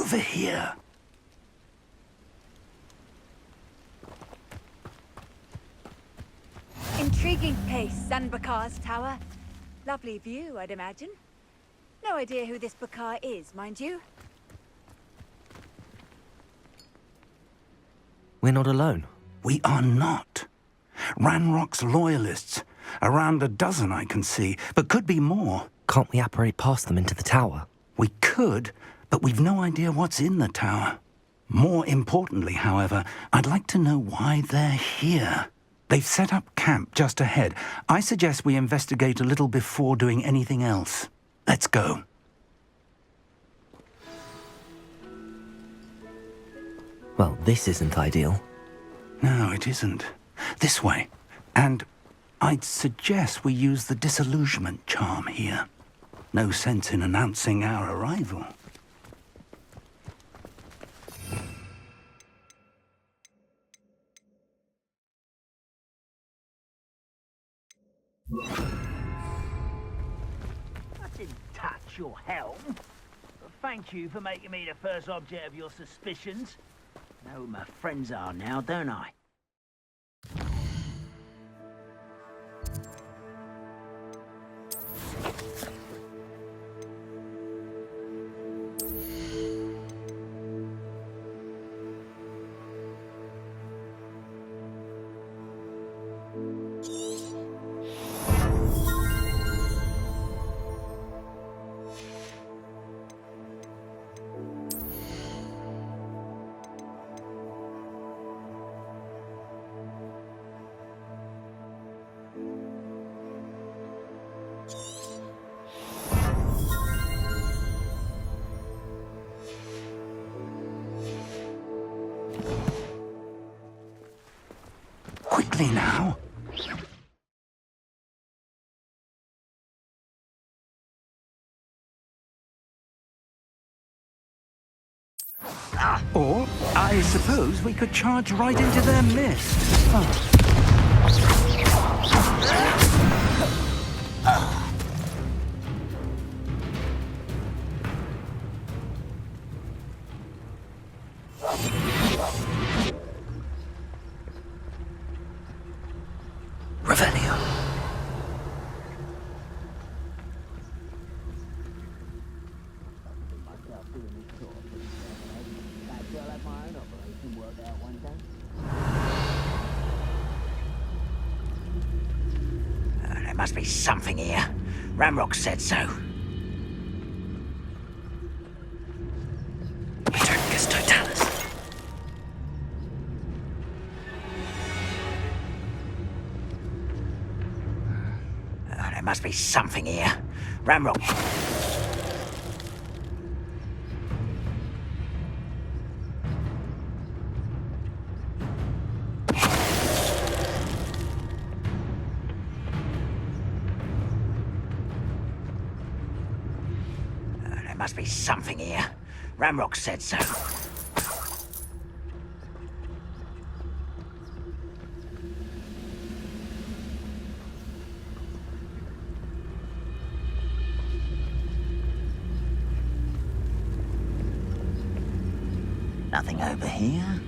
over here. Intriguing place, Sanbakar's tower. Lovely view, I'd imagine. No idea who this Bakar is, mind you. We're not alone. We are not. Ranrock's loyalists. Around a dozen I can see, but could be more. Can't we apparate past them into the tower? We could, but we've no idea what's in the tower. More importantly, however, I'd like to know why they're here. They've set up camp just ahead. I suggest we investigate a little before doing anything else. Let's go. Well, this isn't ideal. No, it isn't. This way. And I'd suggest we use the disillusionment charm here. No sense in announcing our arrival. I didn't touch your helm. But thank you for making me the first object of your suspicions. Know who my friends are now, don't I? Quickly now. Or, I suppose we could charge right into their mist. Revelio. There must be something here. Ramrock said so. Petricus Totalis. There must be something here. Ramrock. There must be something here. Ramrock said so. Nothing over here.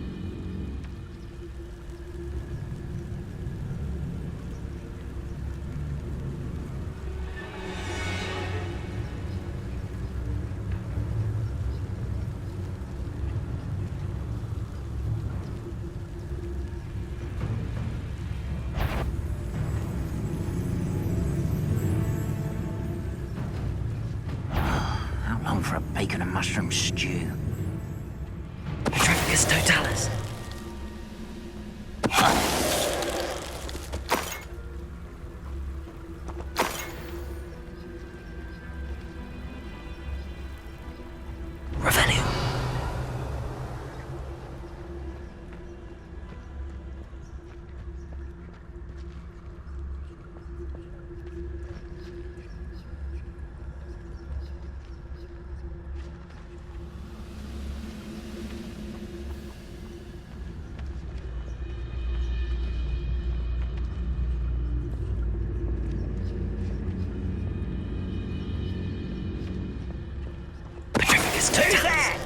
How long for a bacon and mushroom stew? Petricus Totalis. Revelio. Petricus Who's Totalis. that?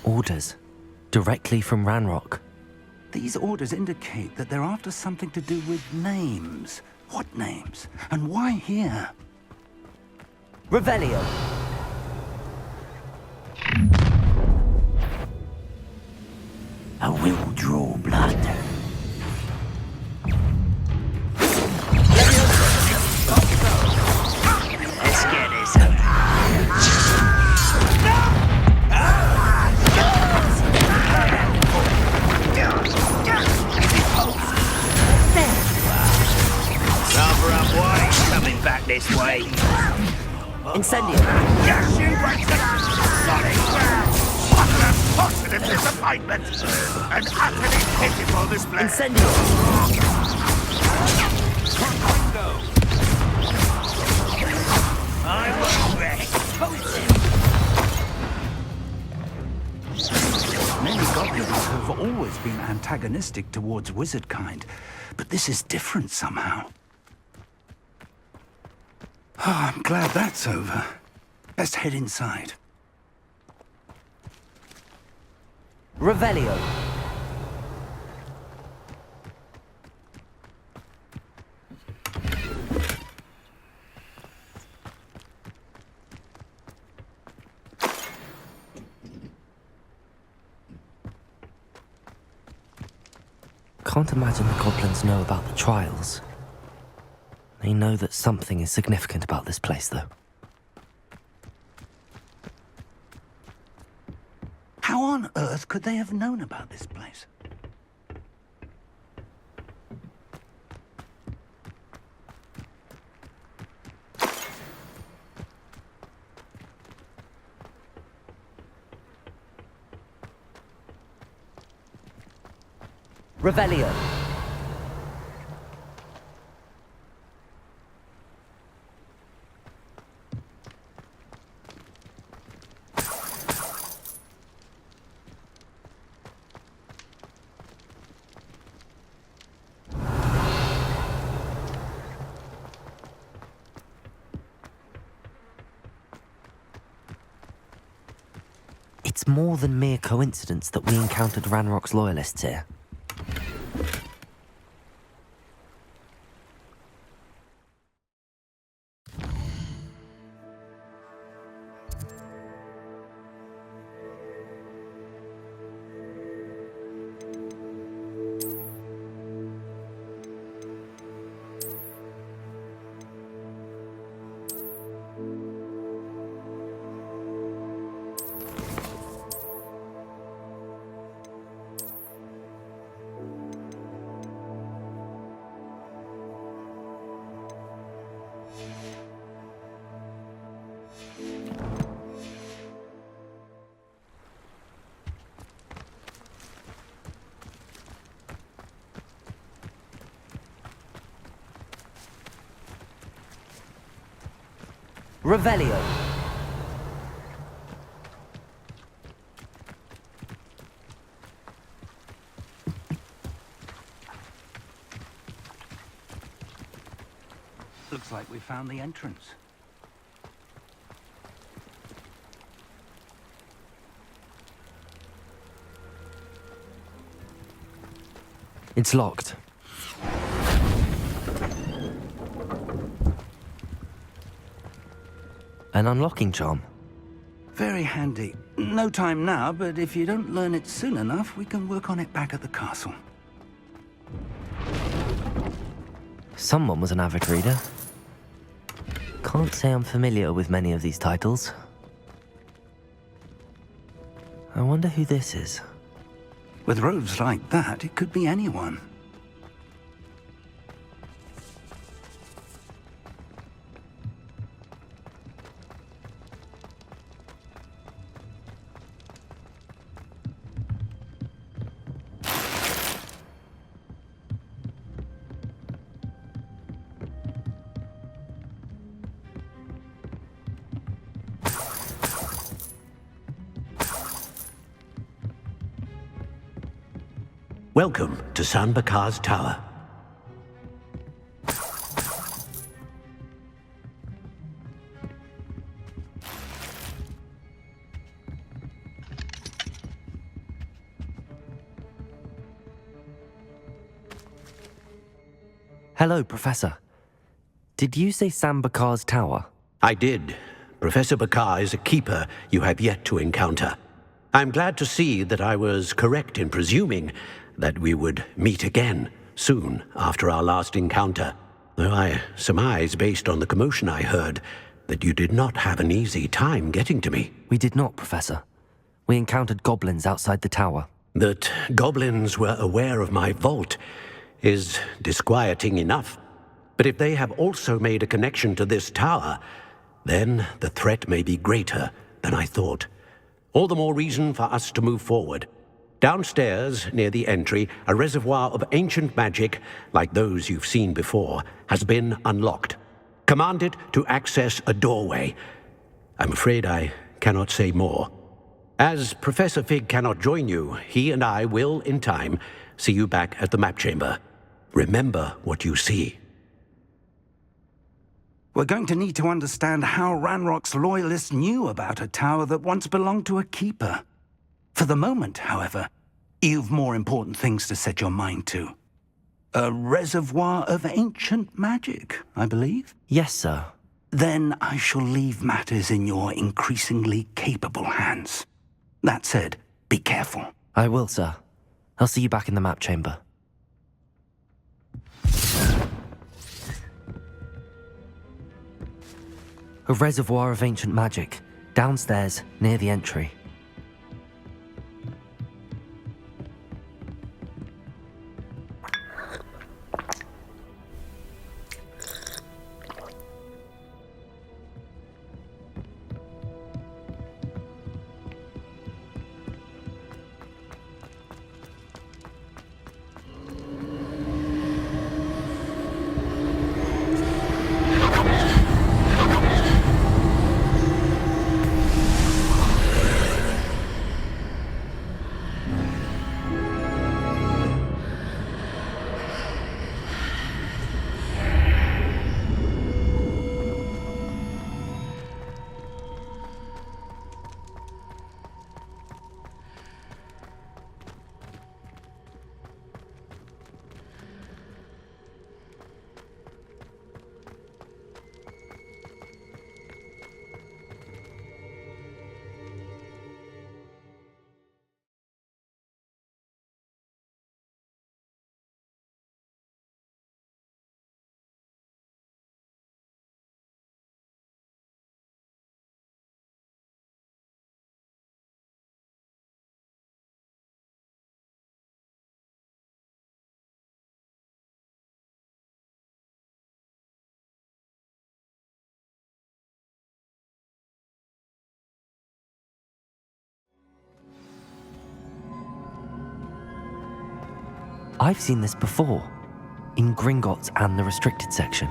Orders. Directly from Ranrock. These orders indicate that they're after something to do with names. What names? And why here? Revelio. I will draw blood. Let's get this over. Cover up, boy. Coming back this way. Incendio. Yes, you went to solid ground! What a positive disappointment! An utterly pitiful display! Incendio. I won't rest. Many goblins have always been antagonistic towards wizard kind, but this is different somehow. Oh, I'm glad that's over. Best head inside. Revelio. Can't imagine the goblins know about the trials. They know that something is significant about this place, though. How on earth could they have known about this place? Revelio. It's more than mere coincidence that we encountered Ranrock's loyalists here. Revelio. Looks like we found the entrance. It's locked. An unlocking charm. Very handy. No time now, but if you don't learn it soon enough, we can work on it back at the castle. Someone was an avid reader. Can't say I'm familiar with many of these titles. I wonder who this is. With robes like that, it could be anyone. Welcome to San Bakar's Tower. Hello, Professor. Did you say Sam Bakar's tower? I did. Professor Bakar is a keeper you have yet to encounter. I'm glad to see that I was correct in presuming that we would meet again soon after our last encounter, though I surmise, based on the commotion I heard, that you did not have an easy time getting to me. We did not, Professor. We encountered goblins outside the tower. That goblins were aware of my vault is disquieting enough. But if they have also made a connection to this tower, then the threat may be greater than I thought. All the more reason for us to move forward. Downstairs, near the entry, a reservoir of ancient magic, like those you've seen before, has been unlocked. Command it to access a doorway. I'm afraid I cannot say more. As Professor Fig cannot join you, he and I will, in time, see you back at the map chamber. Remember what you see. We're going to need to understand how Ranrock's loyalists knew about a tower that once belonged to a keeper. For the moment, however, you've more important things to set your mind to. A reservoir of ancient magic, I believe? Yes, sir. Then I shall leave matters in your increasingly capable hands. That said, be careful. I will, sir. I'll see you back in the map chamber. A reservoir of ancient magic, downstairs, near the entry. I've seen this before, in Gringotts and the restricted section.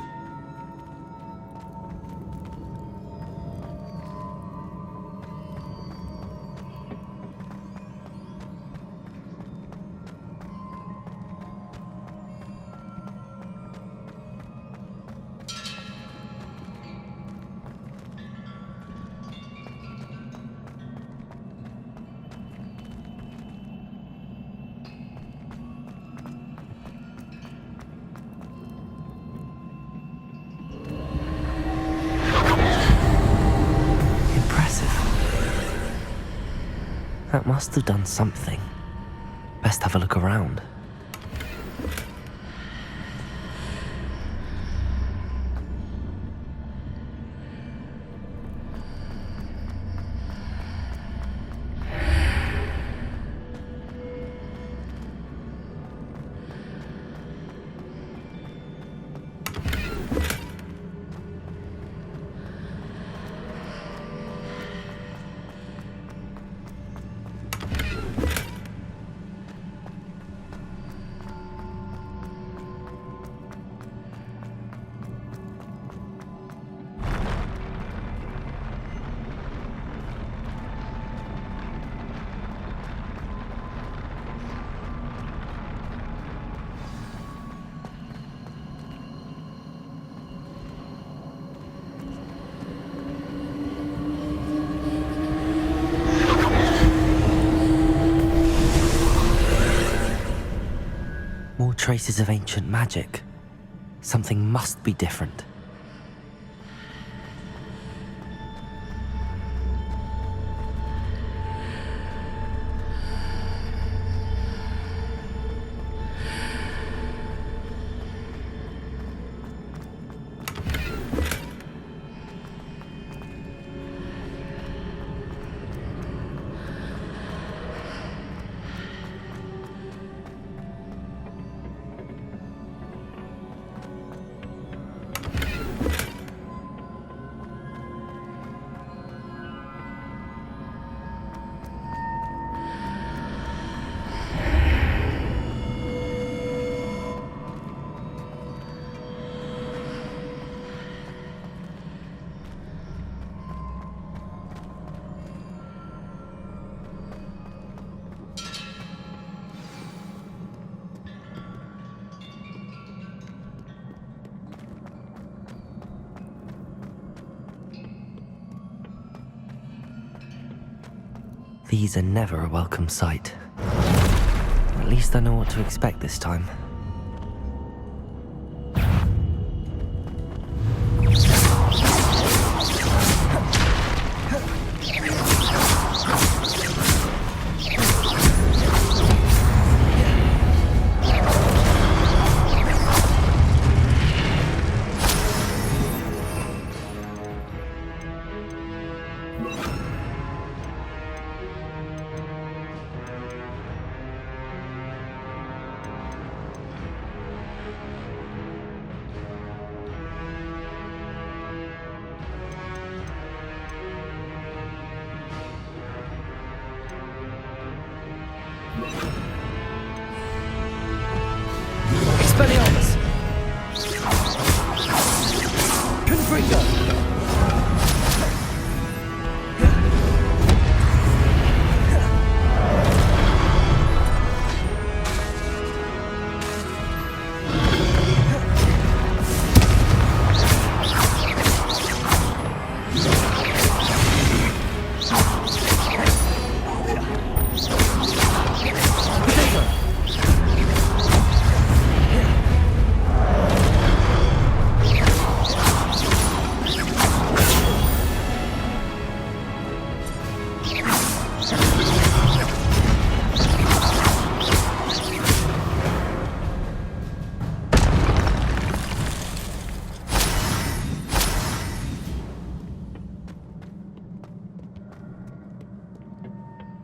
That must have done something. Best have a look around. Traces of ancient magic. Something must be different. These are never a welcome sight. At least I know what to expect this time. Expelliarmus! Confringo!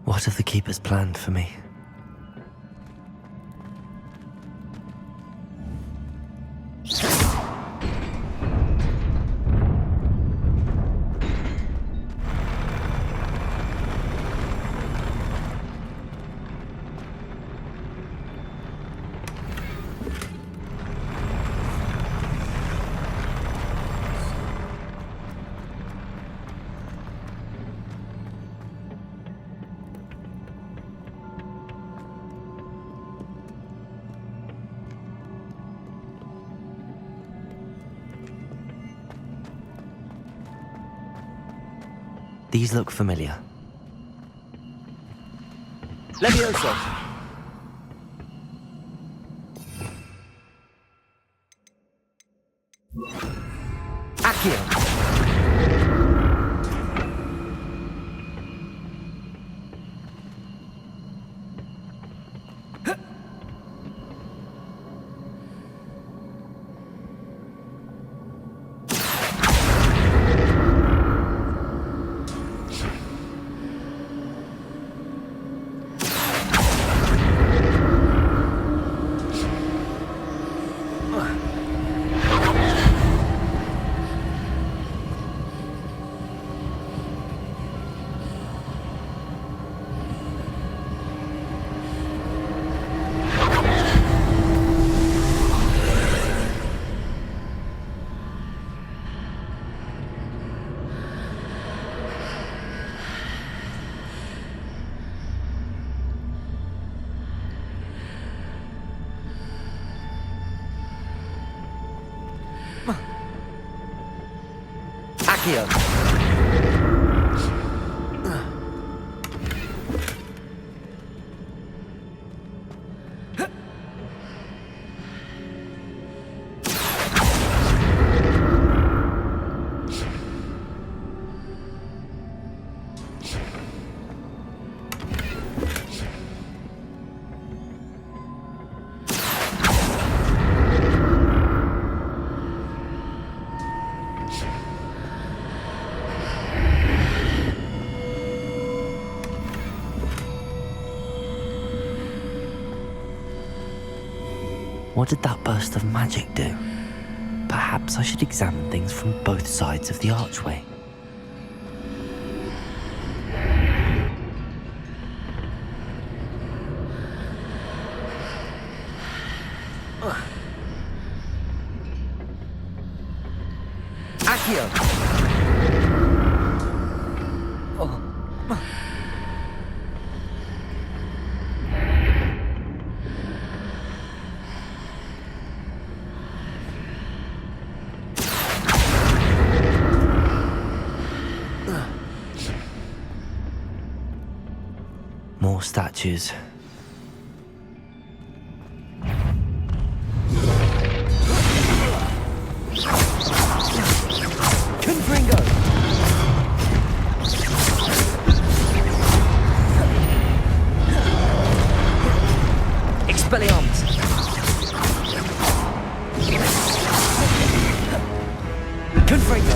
What have the Keepers planned for me? These look familiar. Levioso! Accio! Accio! What did that burst of magic do? Perhaps I should examine things from both sides of the archway. Accio! More statues. Confringo! Expelliarmus! Confringo!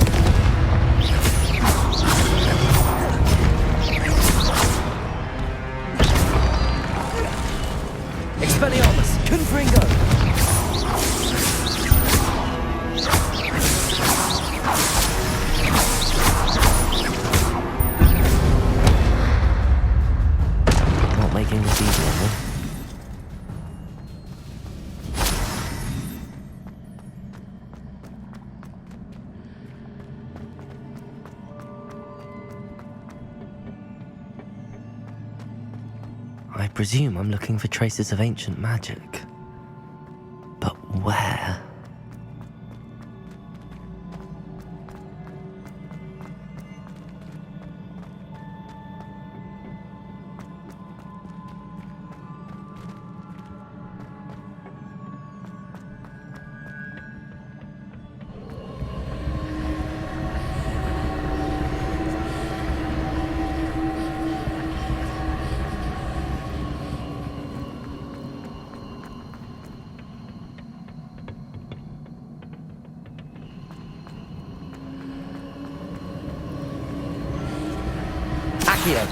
Expelliarmus! Confringo! Not making this easy, am I? I presume I'm looking for traces of ancient magic. But where? Accio!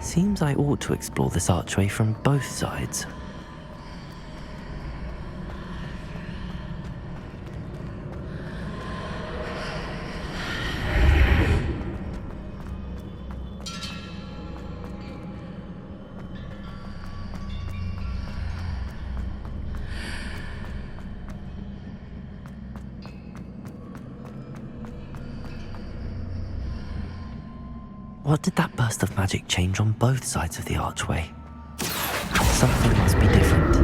Seems I ought to explore this archway from both sides. What did that burst of magic change on both sides of the archway? Something must be different.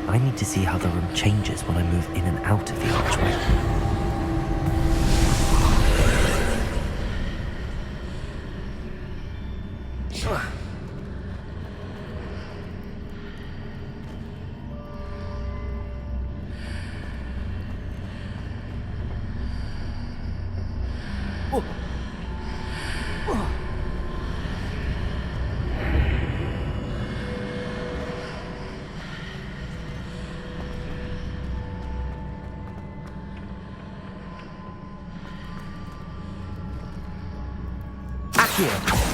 I need to see how the room changes when I move in and out of the archway. Accio.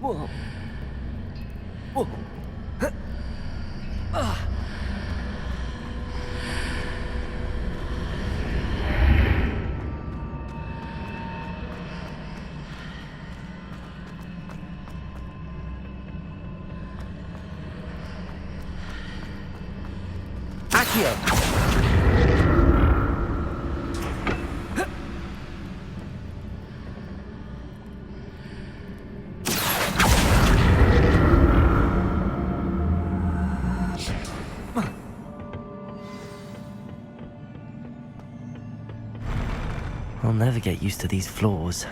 Whoa. Whoa. Accio. I'll never get used to these floors.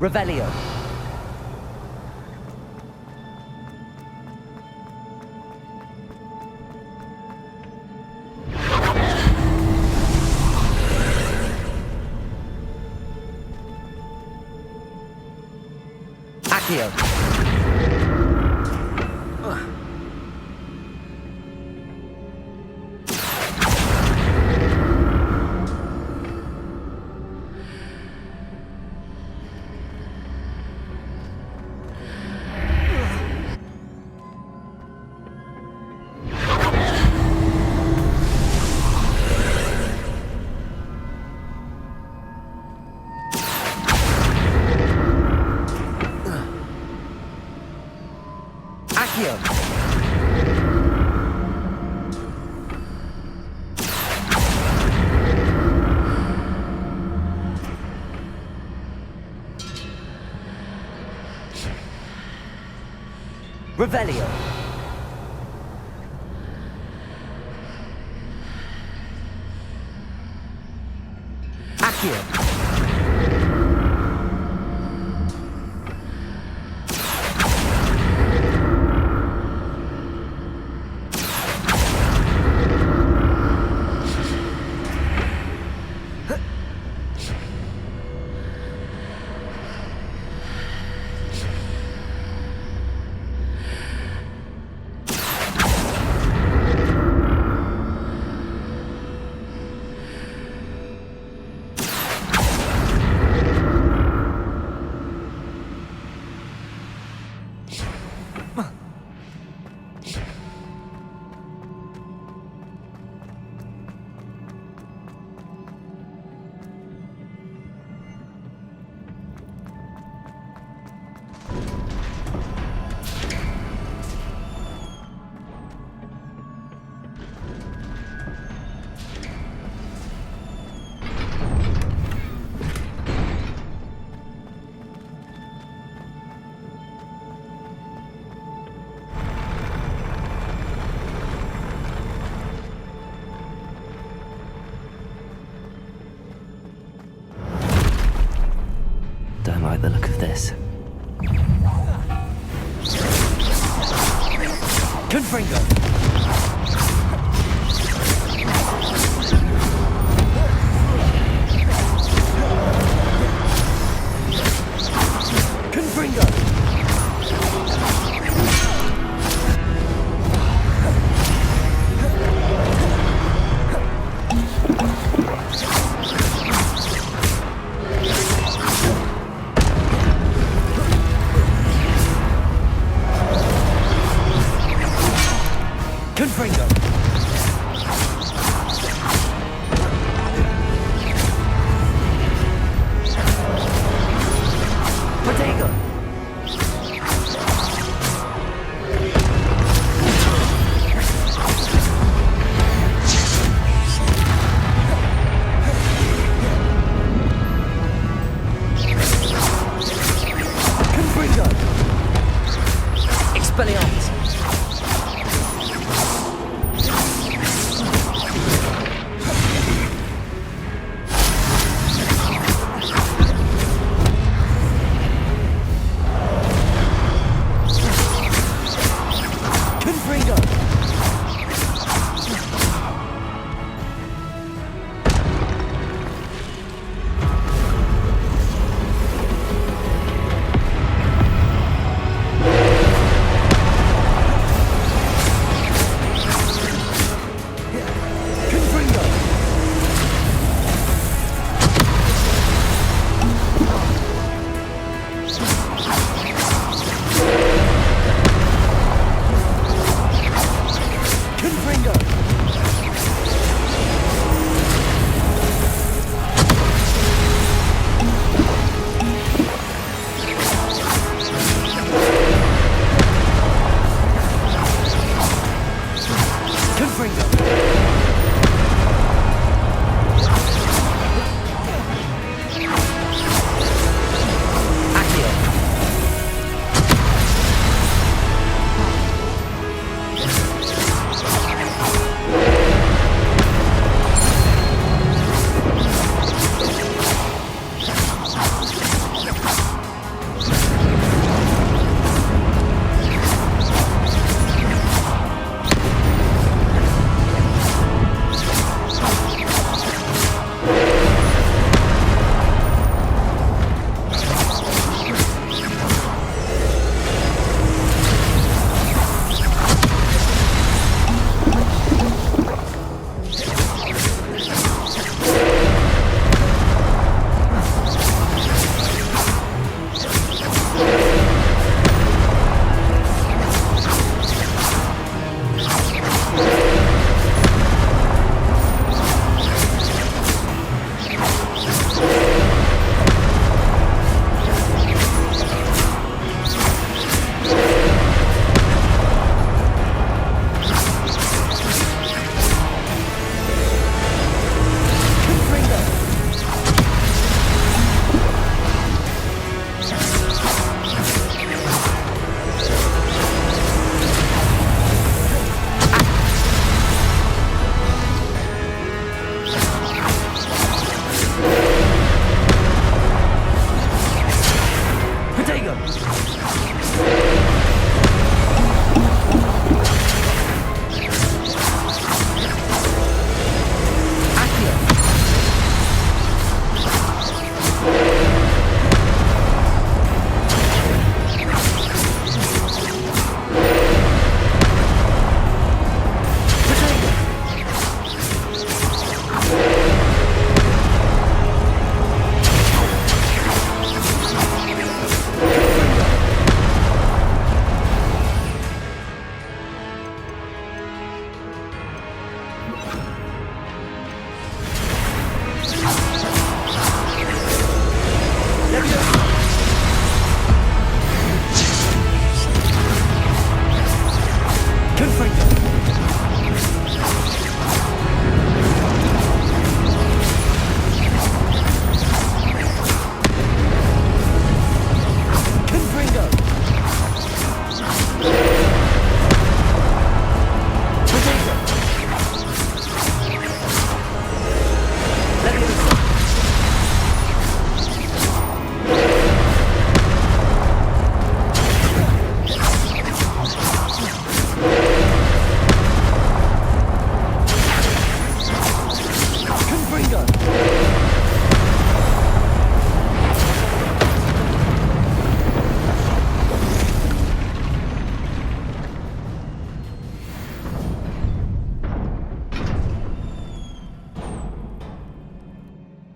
Revelio. Accio. Accio. Revelio. Accio. Don't like the look of this. Confringo. Confringo. Confringo. Protego. Confringo. Expelliarmus. Confringo.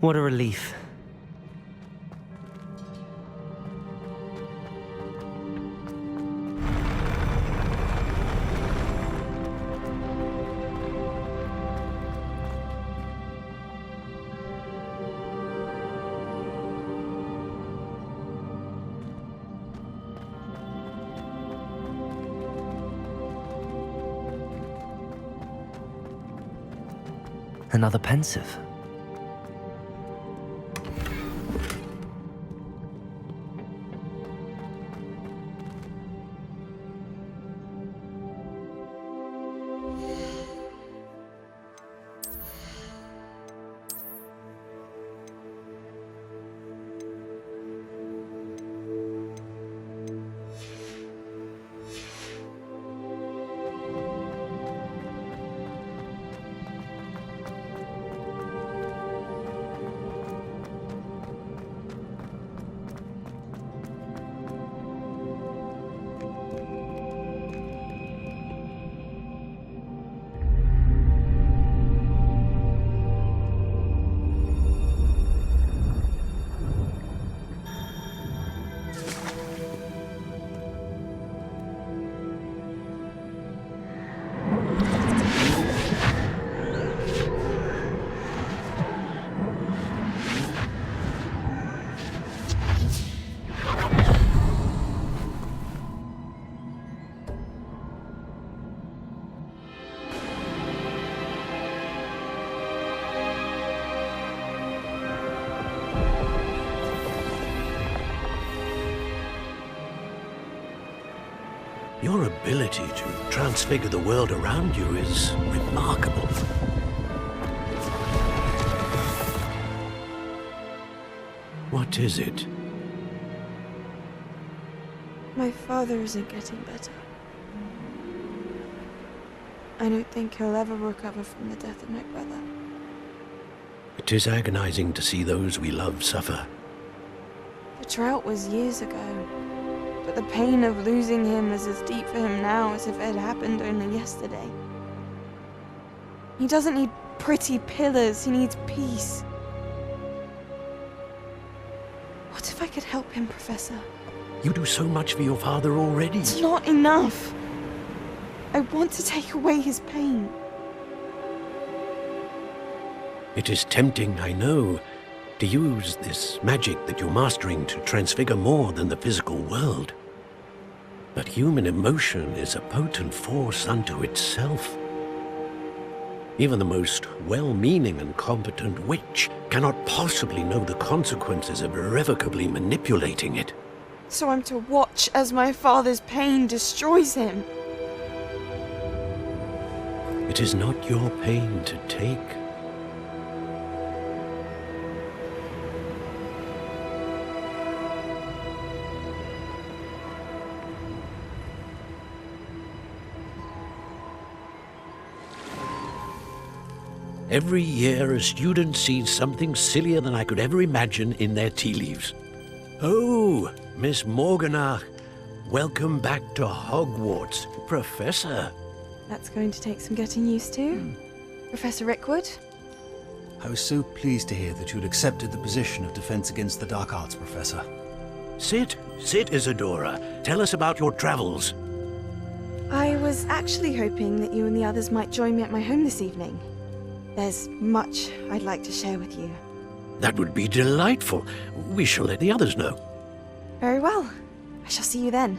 What a relief. Another pensive. Your ability to transfigure the world around you is remarkable. What is it? My father isn't getting better. I don't think he'll ever recover from the death of my brother. It is agonizing to see those we love suffer. The drought was years ago, but the pain of losing him is as deep for him now as if it had happened only yesterday. He doesn't need pretty pillars, he needs peace. What if I could help him, Professor? You do so much for your father already. It's not enough. I want to take away his pain. It is tempting, I know, to use this magic that you're mastering to transfigure more than the physical world. But human emotion is a potent force unto itself. Even the most well-meaning and competent witch cannot possibly know the consequences of irrevocably manipulating it. So I'm to watch as my father's pain destroys him. It is not your pain to take. Every year, a student sees something sillier than I could ever imagine in their tea leaves. Oh, Miss Morganach, welcome back to Hogwarts, Professor. That's going to take some getting used to. Professor Rickwood? I was so pleased to hear that you'd accepted the position of Defense Against the Dark Arts, Professor. Sit, Isadora. Tell us about your travels. I was actually hoping that you and the others might join me at my home this evening. There's much I'd like to share with you. That would be delightful. We shall let the others know. Very well. I shall see you then.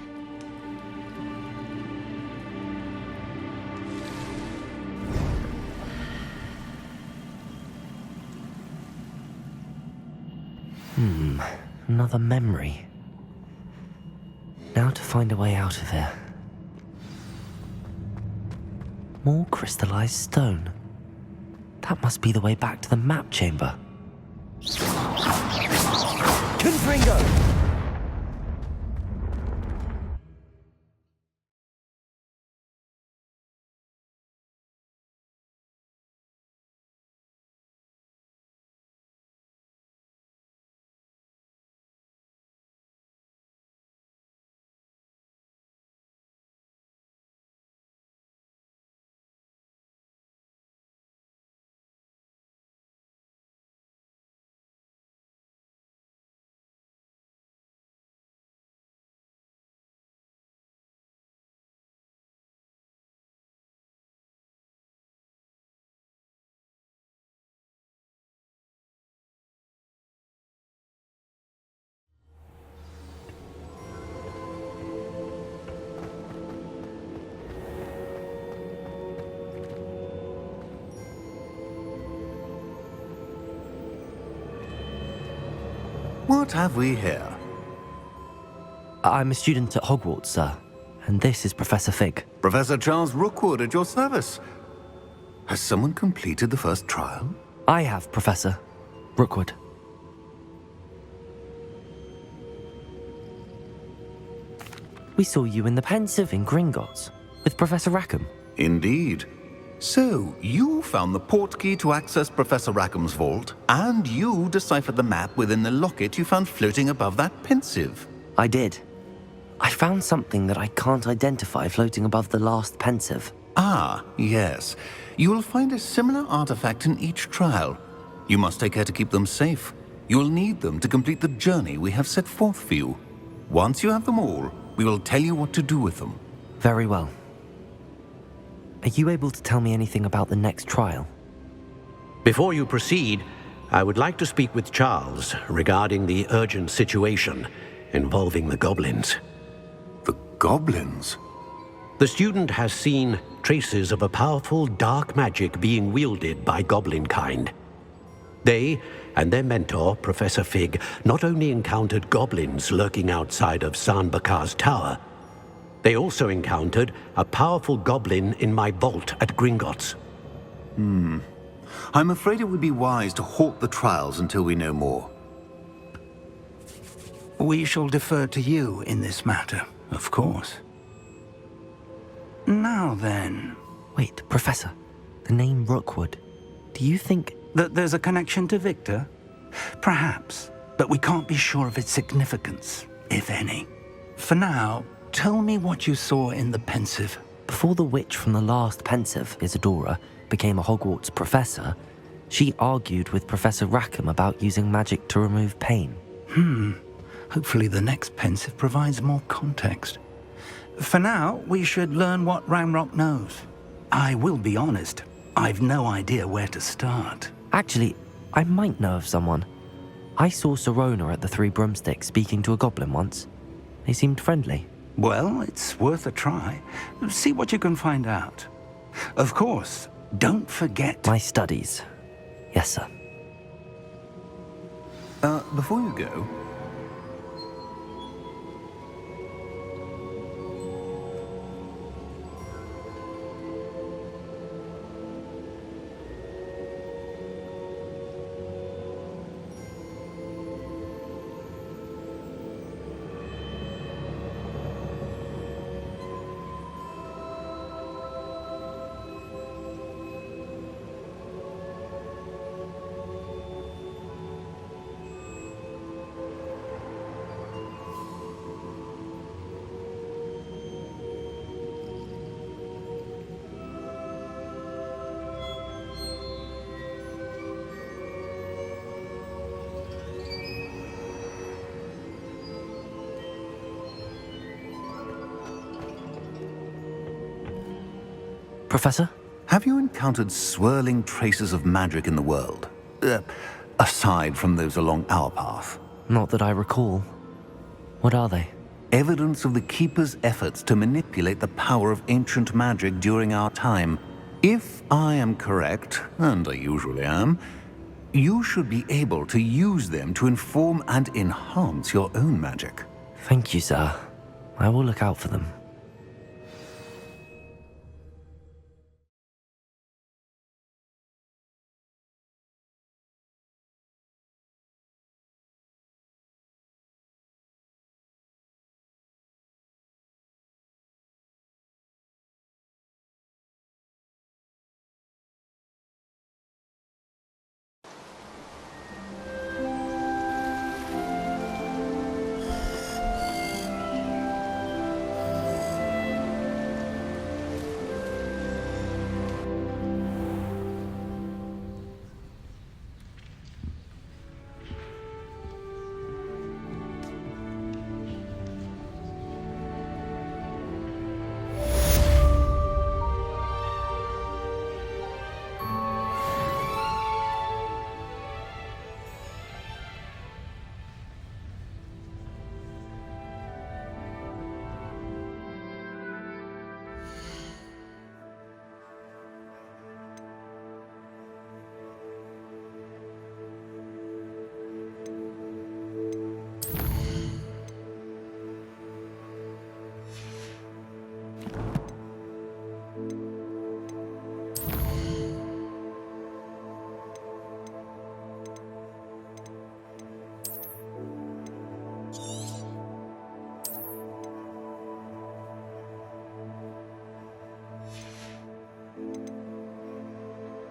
Another memory. Now to find a way out of here. More crystallized stone. That must be the way back to the map chamber. Confringo! What have we here? I'm a student at Hogwarts, sir. And this is Professor Fig. Professor Charles Rookwood at your service. Has someone completed the first trial? I have, Professor Rookwood. We saw you in the Pensive in Gringotts with Professor Rackham. Indeed. So, you found the portkey to access Professor Rackham's vault, and you deciphered the map within the locket you found floating above that Pensive. I did. I found something that I can't identify floating above the last Pensive. Ah, yes. You will find a similar artifact in each trial. You must take care to keep them safe. You will need them to complete the journey we have set forth for you. Once you have them all, we will tell you what to do with them. Very well. Are you able to tell me anything about the next trial? Before you proceed, I would like to speak with Charles regarding the urgent situation involving the goblins. The goblins? The student has seen traces of a powerful dark magic being wielded by goblin kind. They and their mentor, Professor Fig, not only encountered goblins lurking outside of Sanbakar's tower, they also encountered a powerful goblin in my vault at Gringotts. I'm afraid it would be wise to halt the trials until we know more. We shall defer to you in this matter, of course. Now then, Wait, Professor. The name Rookwood. Do you think... that there's a connection to Victor? Perhaps, but we can't be sure of its significance, if any. For now, tell me what you saw in the Pensive. Before the witch from the last Pensive, Isadora, became a Hogwarts professor, she argued with Professor Rackham about using magic to remove pain. Hopefully the next Pensive provides more context. For now, we should learn what Ranrock knows. I will be honest, I've no idea where to start. Actually, I might know of someone. I saw Sirona at the Three Broomsticks speaking to a goblin once. They seemed friendly. Well, it's worth a try. See what you can find out. Of course, don't forget... My studies. Yes, sir. Before you go, Professor? have you encountered swirling traces of magic in the world? Aside from those along our path. Not that I recall. What are they? Evidence of the Keeper's efforts to manipulate the power of ancient magic during our time. If I am correct, and I usually am, you should be able to use them to inform and enhance your own magic. Thank you, sir. I will look out for them.